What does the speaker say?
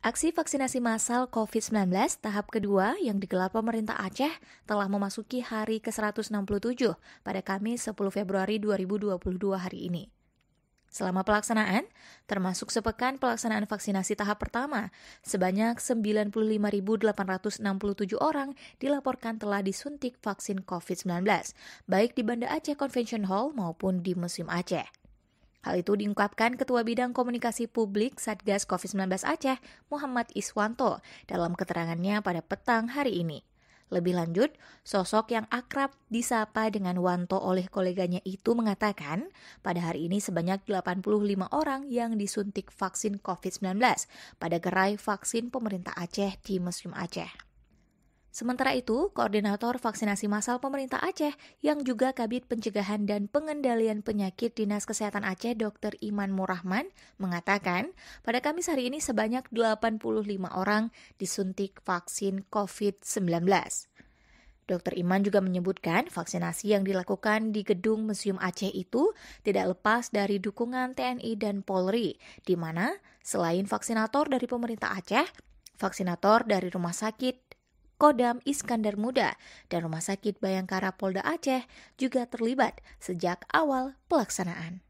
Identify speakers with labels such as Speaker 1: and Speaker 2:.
Speaker 1: Aksi vaksinasi massal COVID-19 tahap kedua yang digelar pemerintah Aceh telah memasuki hari ke-167 pada Kamis 10 Februari 2022 hari ini. Selama pelaksanaan, termasuk sepekan pelaksanaan vaksinasi tahap pertama, sebanyak 95.867 orang dilaporkan telah disuntik vaksin COVID-19, baik di Banda Aceh Convention Hall maupun di Museum Aceh. Hal itu diungkapkan Ketua Bidang Komunikasi Publik Satgas COVID-19 Aceh, Muhammad Iswanto, dalam keterangannya pada petang hari ini. Lebih lanjut, sosok yang akrab disapa dengan Wanto oleh koleganya itu mengatakan, pada hari ini sebanyak 85 orang yang disuntik vaksin COVID-19 pada gerai vaksin pemerintah Aceh di Museum Aceh. Sementara itu, Koordinator Vaksinasi Massal Pemerintah Aceh yang juga Kabid Pencegahan dan Pengendalian Penyakit Dinas Kesehatan Aceh Dr. Iman Murrahman mengatakan, pada Kamis hari ini sebanyak 85 orang disuntik vaksin COVID-19. Dr. Iman juga menyebutkan vaksinasi yang dilakukan di gedung Museum Aceh itu tidak lepas dari dukungan TNI dan Polri, di mana selain vaksinator dari pemerintah Aceh, vaksinator dari Rumah Sakit Kodam Iskandar Muda dan Rumah Sakit Bayangkara Polda Aceh juga terlibat sejak awal pelaksanaan.